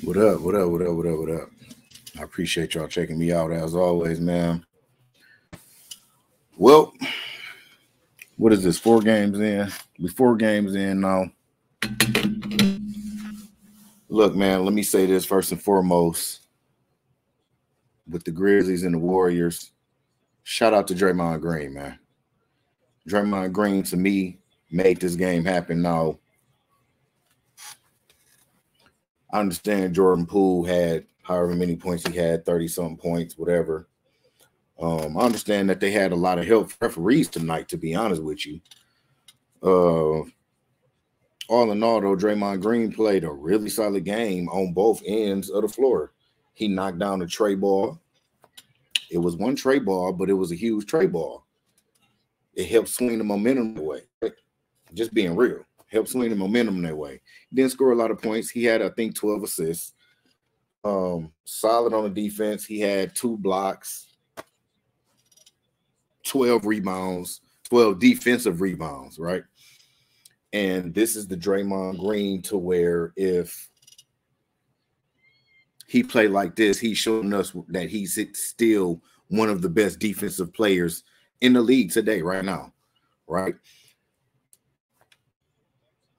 What up? What up? What up? What up? What up? I appreciate y'all checking me out as always, man. Well, what is this? 4 games in? We 4 games in now. Look, man, let me say this first and foremost. With the Grizzlies and the Warriors, shout out to Draymond Green, man. Draymond Green, to me, made this game happen. Now, I understand Jordan Poole had however many points he had, 30-something points, whatever. I understand that they had a lot of help referees tonight, to be honest with you. All in all, though, Draymond Green played a really solid game on both ends of the floor. He knocked down a tray ball. It was one tray ball, but it was a huge tray ball. It helped swing the momentum that way. Just being real. Helped swing the momentum that way. He didn't score a lot of points. He had, I think, 12 assists. Solid on the defense. He had 2 blocks, 12 rebounds, 12 defensive rebounds, right? And this is the Draymond Green to where if he played like this, he's showing us that he's still one of the best defensive players in the league today, right now, right?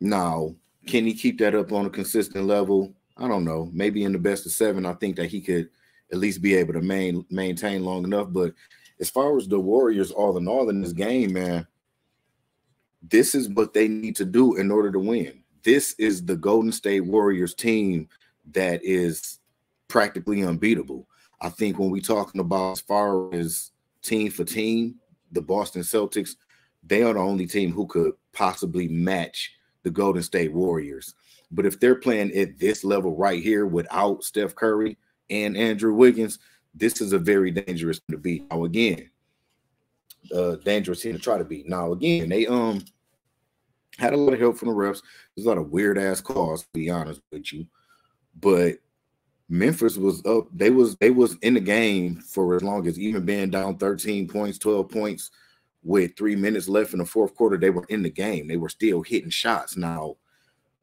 Now, can he keep that up on a consistent level? I don't know. Maybe in the best of 7, I think that he could at least be able to maintain long enough. But as far as the Warriors, all in all in this game, man, this is what they need to do in order to win. This is the Golden State Warriors team that is practically unbeatable. I think when we're talking about as far as team for team, the Boston Celtics, they are the only team who could possibly match the Golden State Warriors. But if they're playing at this level right here without Steph Curry and Andrew Wiggins, this is a very dangerous to beat. Now, again, dangerous team to try to beat. Now, again, they had a lot of help from the refs. There's a lot of weird ass calls, to be honest with you. But Memphis was up. They was in the game for as long as, even being down 13 points, 12 points with 3 minutes left in the fourth quarter, they were in the game. They were still hitting shots. Now,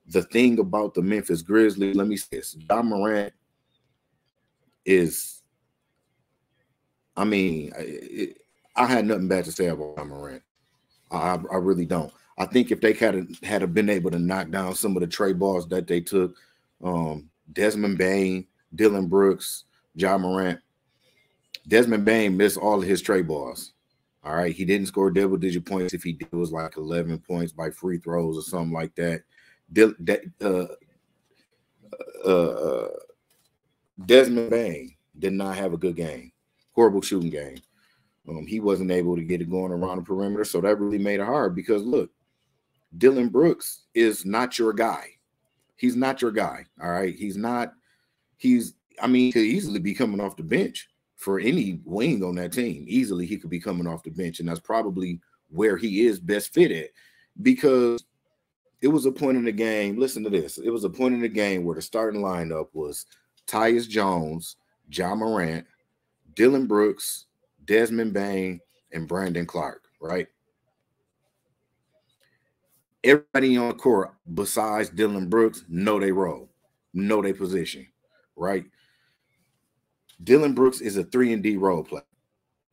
the thing about the Memphis Grizzlies, let me say this, Ja Morant is, I mean, I had nothing bad to say about Ja Morant. I really don't. I think if they had been able to knock down some of the tray balls that they took, Desmond Bane, Dylan Brooks, Ja Morant. Desmond Bane missed all of his tray balls. All right. He didn't score double-digit points. If he did, it was like 11 points by free throws or something like that. Desmond Bane did not have a good game. Horrible shooting game. He wasn't able to get it going around the perimeter, so that really made it hard because, look, Dylan Brooks is not your guy. He's not your guy, all right? He could easily be coming off the bench for any wing on that team. Easily he could be coming off the bench, and that's probably where he is best fit at, because it was a point in the game. Listen to this. It was a point in the game where the starting lineup was Tyus Jones, Ja Morant, Dylan Brooks, Desmond Bane, and Brandon Clark, right? Everybody on the court besides Dylan Brooks know they role, know their position, right? Dylan Brooks is a 3-and-D role player.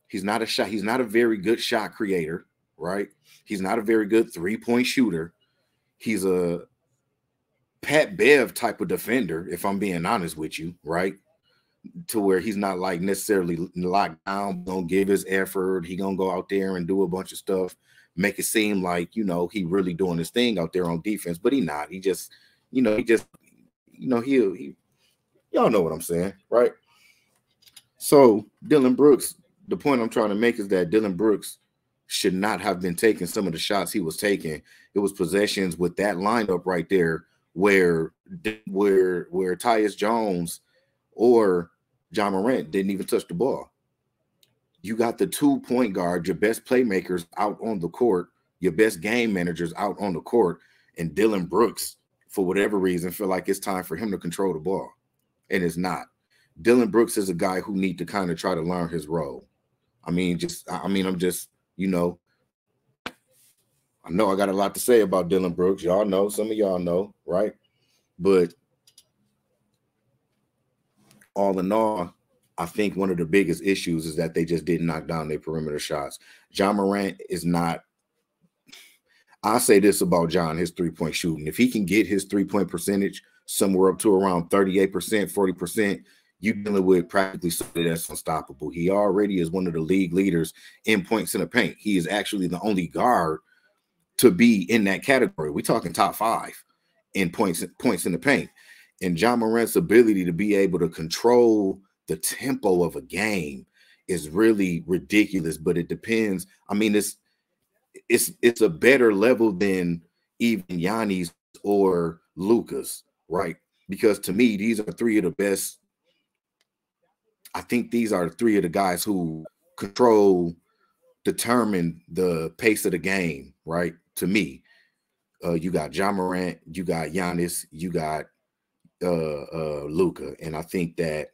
He's not a very good shot creator, right? He's not a very good 3-point shooter. He's a Pat Bev type of defender, if I'm being honest with you, right? To where he's not like necessarily locked down, gonna give his effort. He gonna go out there and do a bunch of stuff, make it seem like, he really doing his thing out there on defense, but he not. He y'all know what I'm saying, right? So Dylan Brooks, the point I'm trying to make is that Dylan Brooks should not have been taking some of the shots he was taking. It was possessions with that lineup right there where Tyus Jones or Ja Morant didn't even touch the ball. You got the 2-point guard, your best playmakers out on the court, your best game managers out on the court, and Dylan Brooks, for whatever reason, feel like it's time for him to control the ball. And it's not. Dylan Brooks is a guy who need to kind of try to learn his role. I know I got a lot to say about Dylan Brooks. Y'all know, some of y'all know, right? But all in all, I think one of the biggest issues is that they just didn't knock down their perimeter shots. Ja Morant is not. I say this about John, his three-point shooting. If he can get his three-point percentage somewhere up to around 38%, 40%, you're dealing with practically somebody that's unstoppable. He already is one of the league leaders in points in the paint. He is actually the only guard to be in that category. We're talking top 5 in points in the paint. And Ja Morant's ability to be able to control the tempo of a game is really ridiculous, but it depends. I mean, it's a better level than even Giannis or Luka's, right? Because to me, these are 3 of the best. I think these are 3 of the guys who determine the pace of the game, right? To me, you got Ja Morant, you got Giannis, you got Luka, and I think that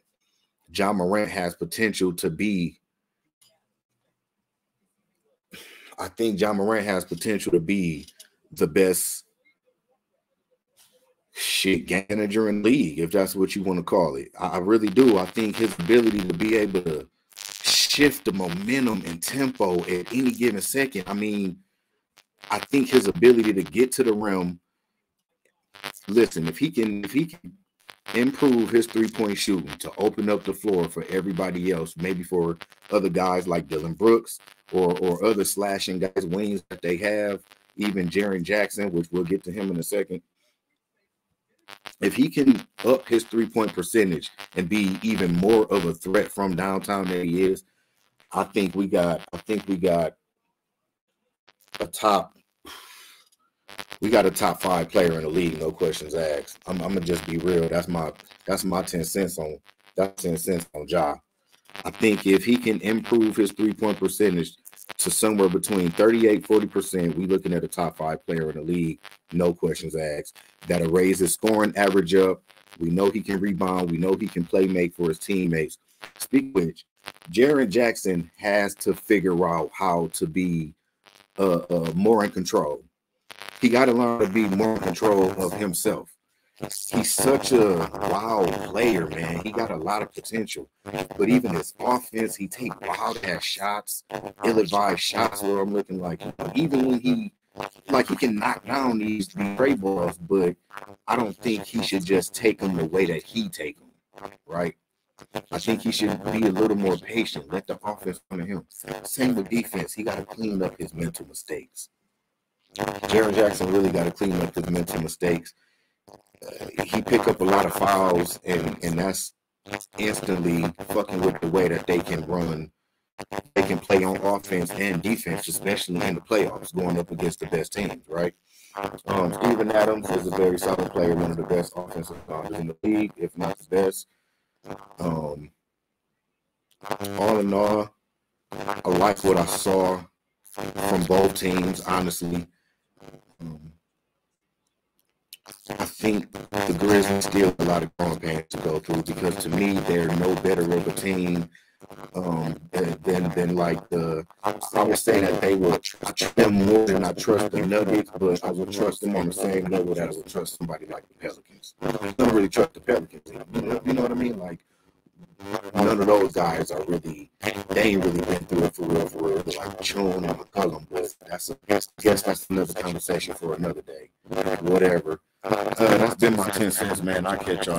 Ja Morant has potential to be. I think Ja Morant has potential to be the best game manager in the league, if that's what you want to call it. I really do. I think his ability to be able to shift the momentum and tempo at any given second. I mean, I think his ability to get to the rim. Listen, if he can improve his three-point shooting to open up the floor for everybody else, maybe for other guys like Dylan Brooks or other slashing guys, wings that they have, even Jaren Jackson, which we'll get to him in a second. If he can up his three-point percentage and be even more of a threat from downtown than he is, I think we got a top 5 player in the league, no questions asked. I'm gonna just be real. That's my 10 cents on Ja. I think if he can improve his three-point percentage to somewhere between 38-40%, we looking at a top 5 player in the league, no questions asked. That'll raise his scoring average up. We know he can rebound. We know he can play make for his teammates. Speaking of which, Jaren Jackson has to figure out how to be more in control. He got to learn to be more in control of himself. He's such a wild player, man. He got a lot of potential. But even his offense, he takes wild-ass shots, ill-advised shots where I'm looking like, even when he can knock down these stray balls, but I don't think he should just take them the way that he take them, right? I think he should be a little more patient. Let the offense come to him. Same with defense. He got to clean up his mental mistakes. Jaren Jackson really got to clean up his mental mistakes. He picked up a lot of fouls, and that's instantly fucking with the way that they can run. They can play on offense and defense, especially in the playoffs, going up against the best teams, right? Steven Adams is a very solid player, one of the best offensive players in the league, if not the best. All in all, I like what I saw from both teams, honestly. I think the Grizzlies still have a lot of growing pains to go through, because to me, they're no better of a team than like I would say that they will trust them more than I trust the Nuggets, but I would trust them on the same level that I would trust somebody like the Pelicans. I don't really trust the Pelicans. You know what I mean? Like, none of those guys are really, they ain't really been through it for real, like Chun and McCollum, but I guess that's another conversation for another day. Whatever. That's been my 10 cents, man. I'll catch y'all.